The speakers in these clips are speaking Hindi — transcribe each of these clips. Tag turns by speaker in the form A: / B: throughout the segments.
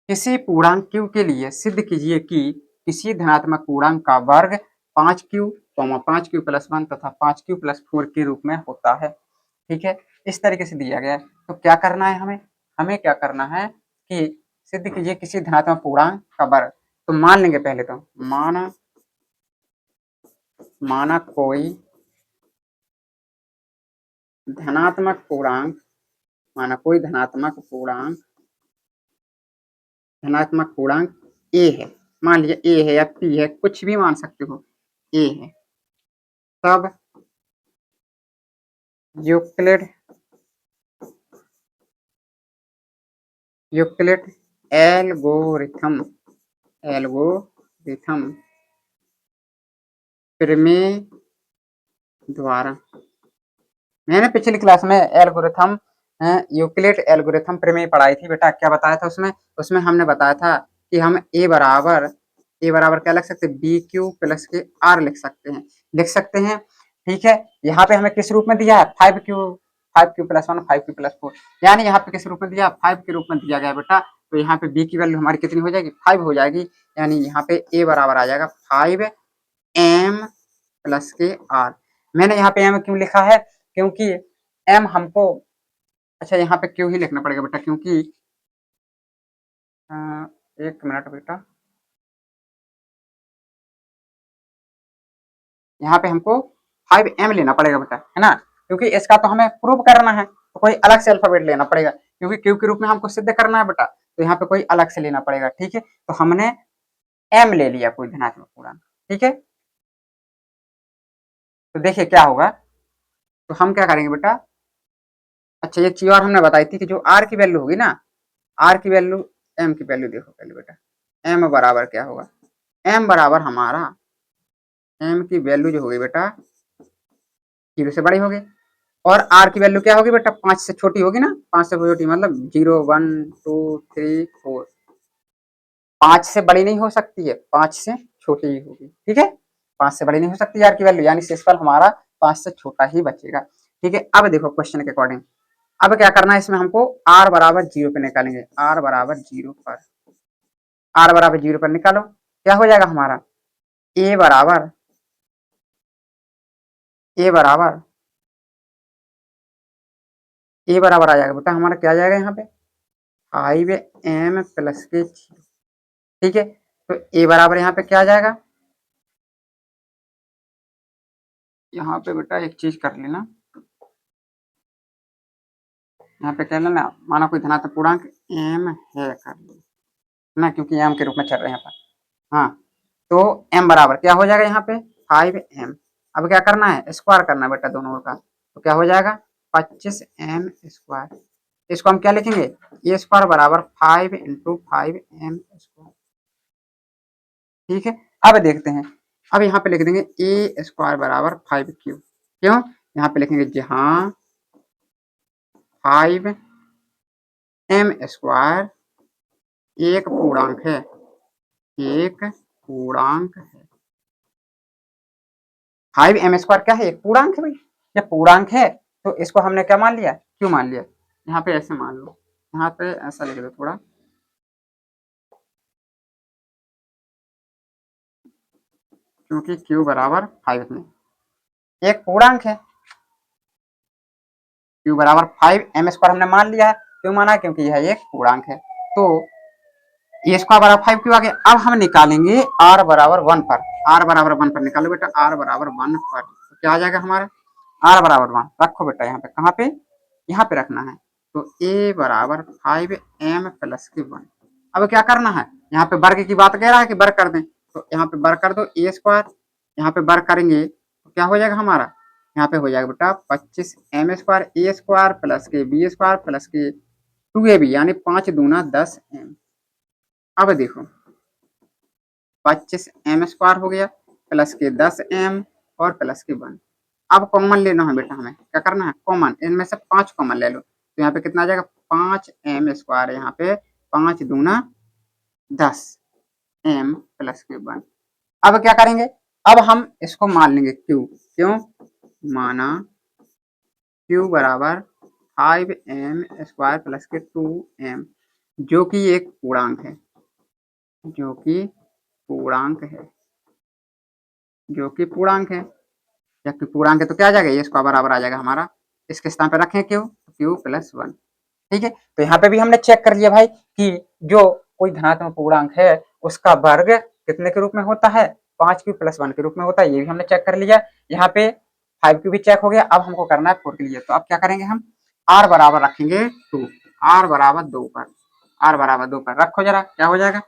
A: किसी पूर्णांक q के लिए सिद्ध कीजिए कि किसी धनात्मक पूर्णांक का वर्ग 5q, 5q + 1 तथा 5q + 4 के रूप में होता है। ठीक है, इस तरीके से दिया गया है। तो क्या करना है हमें? हमें क्या करना है कि सिद्ध कीजिए किसी धनात्मक पूर्णांक का वर्ग। तो मान लेंगे पहले तो माना कोई धनात्मक पूर्णांक, धनात्मक पूर्णांक a है। मान लीजिए a है या p है, कुछ भी मान सकते हो, a है। तब यूक्लिड एल्गोरिथम प्रमेय द्वारा, मैंने पिछली क्लास में यूक्लिड एल्गोरिथम प्रमेय पढ़ाई थी बेटा। क्या बताया था उसमें हमने बताया था कि हम a बराबर क्या लिख सकते हैं, बी क्यू प्लस के आर लिख सकते हैं। ठीक है, यहाँ पे हमें किस रूप में दिया है, 5q + 1 5q + 4, यानी यहाँ पे किस रूप में दिया, 5 के रूप में दिया गया बेटा। तो यहाँ पे b की वैल्यू हमारी कितनी हो जाएगी, 5 हो जाएगी। यानी यहाँ पे a बराबर आ जाएगा 5m + के r। मैंने यहाँ पे m क्यों लिखा है, क्योंकि m हमको, अच्छा यहाँ पे क्यों ही लिखना पड़ेगा बेटा, क्योंकि एक मिनट बेटा, यहाँ पे हमको 5m लेना पड़ेगा बेटा, है ना, क्योंकि इसका तो हमें प्रूव करना है, तो कोई अलग से अल्फाबेट लेना पड़ेगा, क्योंकि क्यू के रूप में हमको सिद्ध करना है बेटा, तो यहाँ पे कोई अलग से लेना पड़ेगा। ठीक है, तो हमने m ले लिया कोई धनात्मक पूर्णांक। ठीक है, तो देखिए क्या होगा, तो हम क्या करेंगे बेटा, अच्छा एक चीज और हमने बताई थी कि जो r की वैल्यू होगी ना, r की वैल्यू m की वैल्यू देखो पहले बेटा, m बराबर क्या होगा, m बराबर हमारा, m की वैल्यू जो होगी बेटा 0 से बड़ी होगी, और r की वैल्यू क्या होगी बेटा, 5 से छोटी होगी ना, 5 से छोटी मतलब 0 1 2 3 4, 5 से बड़ी नहीं हो सकती है, 5 से छोटी ही होगी। ठीक है, 5 से बड़ी नहीं हो सकती r की वैल्यू, यानी शेषफल हमारा 5 से छोटा ही बचेगा। ठीक है, अब देखो क्वेश्चन के अकॉर्डिंग, अब क्या करना है, इसमें हमको r बराबर 0 पे निकालेंगे, r बराबर 0 पर, r बराबर 0 पर निकालो, क्या हो जाएगा हमारा, a बराबर आ जाएगा बेटा हमारा, क्या आ जाएगा यहाँ पे 5m + के 0। ठीक है, तो a बराबर यहाँ पे क्या आ जाएगा, यहाँ पे बेटा एक चीज कर लेना, यहाँ पे कह लेना, माना कोई धनात्मक पूर्णांक m है कर लेना, क्योंकि m के रूप में चल रहे हैं यहाँ पर। हाँ, तो m बराबर क्या हो जाएगा यहाँ पे 5m। अब क्या करना है, स्क्वायर करना है बेटा दोनों का, तो क्या हो जाएगा 25m²। इसको हम क्या लिखेंगे, a स्क्वायर बराबर 5 × 5m²। ठीक है, अब देखते हैं, अब यहाँ पे लिख देंगे a स्क्वायर बराबर 5q। क्यों, यहाँ पे लिखेंगे जहाँ 5m² एक पूर्णांक है, एक पूर्णांक है। 5m² क्या है, एक पूर्णांक है भाई, ये पूर्णांक है, तो इसको हमने क्या मान लिया, क्यों मान लिया, यहाँ पे ऐसे मान लो, यहाँ पे ऐसा लिख दो थोड़ा, क्योंकि q बराबर 5 में एक पूर्णांक है, q बराबर 5m² हमने मान लिया है, क्यों माना, क्योंकि यह एक पूर्णांक है। तो a स्क्वायर बराबर 5 क्यों आ गया, अब हम निकालेंगे r बराबर 1 पर, r बराबर 1 पर निकालो बेटा, r बराबर 1 पर, तो क्या आ जाएगा हमारा, r बराबर 1 रखो बेटा, यहाँ पे कहाँ पे, यहाँ पे रखना है। तो a बराबर 5m + के 1। अब क्या करना है, यहाँ पे वर्ग की बात कह रहा है कि वर्ग कर दें, तो यहाँ पे वर्ग कर दो a स्क्वायर, यहाँ पे वर्ग करेंगे तो क्या हो जाएगा हमारा, यहाँ पे हो जाएगा बेटा 25m² a स्क्वायर + के b स्क्वायर + के 2ab, यानी 5 दूना 10m। अब देखो 25m² हो गया प्लस के 10m और प्लस के 1। अब कॉमन लेना है बेटा, हमें क्या करना है, कॉमन, इनमें से 5 कॉमन ले लो, तो यहाँ पे कितना आ जाएगा 5m², यहाँ पे 5 दूना 10m + के 1। अब क्या करेंगे, अब हम इसको मान लेंगे q, क्यों, माना q बराबर 5m² + के 2m। जो कि एक पूर्णांक है, जो कि पूर्णांक है, जो कि पूर्णांक है, जबकि पूर्णांक है तो क्या आ जाएगा, ये इसका बराबर आ जाएगा हमारा, इसके स्थान पर रखें क्यू, क्यू प्लस वन। ठीक है, तो यहाँ पे भी हमने चेक कर लिया भाई कि जो कोई धनात्मक पूर्णांक है उसका वर्ग कितने के रूप में होता है, 5q प्लस 1 के रूप में होता है, ये भी हमने चेक कर लिया। यहाँ पे 5q भी चेक हो गया, अब हमको करना है 4 के लिए, तो अब क्या करेंगे हम, r बराबर रखेंगे 2, r बराबर 2 पर, r बराबर 2 पर रखो जरा, क्या हो जाएगा,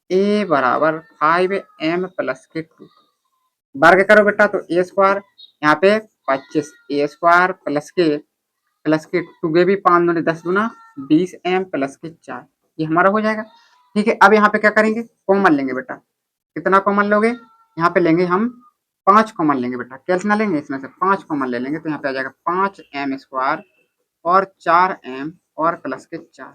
A: a बराबर 5m प्लस के 2, वर्ग करो बेटा तो a स्क्वायर, यहाँ पे 25 a स्क्वायर प्लस के 2 के भी 5 दूनी 10 दूना 20m प्लस के 4, ये हमारा हो जाएगा। ठीक है, अब यहाँ पे क्या करेंगे, कॉमन लेंगे बेटा, कितना कॉमन लोगे, यहाँ पे लेंगे हम 5 कॉमन लेंगे बेटा, कैसे लेंगे, इसमें से 5 कॉमन ले लेंगे, तो यहाँ पे आ जाएगा 5m स्क्वायर और 4m और प्लस के 4,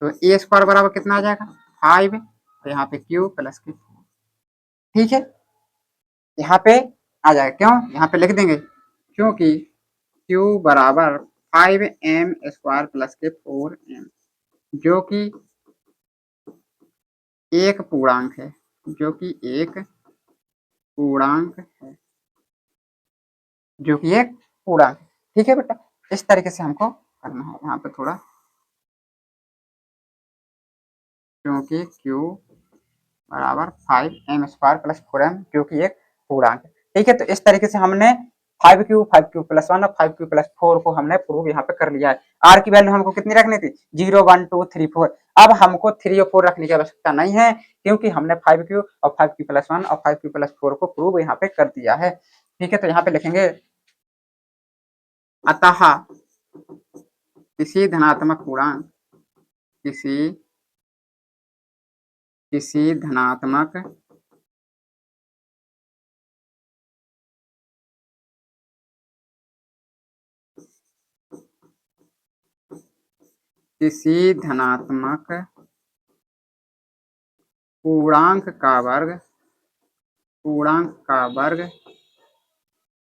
A: तो a स्क्वायर बराबर कितना आ जाएगा 5, तो यहाँ पे q प्लस के 4। ठीक है, यहाँ पे आ जाएगा, क्यों यहाँ पे लिख देंगे, क्योंकि q बराबर 5m स्क्वायर प्लस के 4m, जो कि एक पूर्णांक है, जो कि एक पूर्णांक है, जो कि एक पूर्णांक। ठीक है बेटा, इस तरीके से हमको करना है, यहाँ पे थोड़ा, क्योंकि q बराबर 5m स्क्वायर प्लस 4m, जो कि एक पूर्णांक है। ठीक है, तो इस तरीके से हमने 5q प्लस 1 और 5q प्लस 4 को हमने प्रूव यहाँ पे कर लिया है। r की वैल्यू हमको कितनी रखनी थी, 0 1 2 3 4, अब हमको 3 और 4 रखने की आवश्यकता नहीं है, क्योंकि हमने 5q और 5q प्लस 1 और 5q प्लस 4 को प्रूव यहाँ पे कर दिया है। ठीक है, तो यहाँ पे लिखेंगे, अतः किसी धनात्मक पूर्णांक, किसी किसी धनात्मक किसी धनात्मक पूर्णांक का वर्ग, पूर्णांक का वर्ग,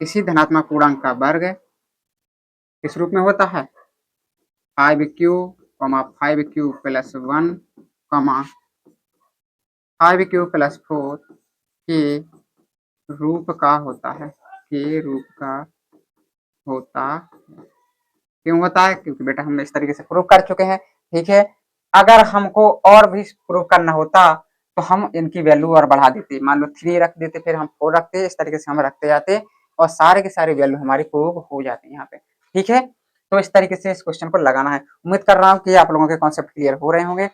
A: किसी धनात्मक पूर्णांक का वर्ग किस रूप में होता है, 5q 5q plus 1 5q plus 4 के रूप का होता है, के रूप का होता है। क्यों होता है, क्योंकि बेटा हमने इस तरीके से प्रूव कर चुके हैं। ठीक है, अगर हमको और भी प्रूव करना होता तो हम इनकी वैल्यू और बढ़ा देते, मान लो 3 रख देते, फिर हम 4 रखते, इस तरीके से हम रखते जाते और सारे के सारे वैल्यू हमारी प्रूव हो जाती है यहाँ पे। ठीक है, तो इस तरीके से इस क्वेश्चन को लगाना है। उम्मीद कर रहा हूँ कि आप लोगों के कॉन्सेप्ट क्लियर हो रहे होंगे।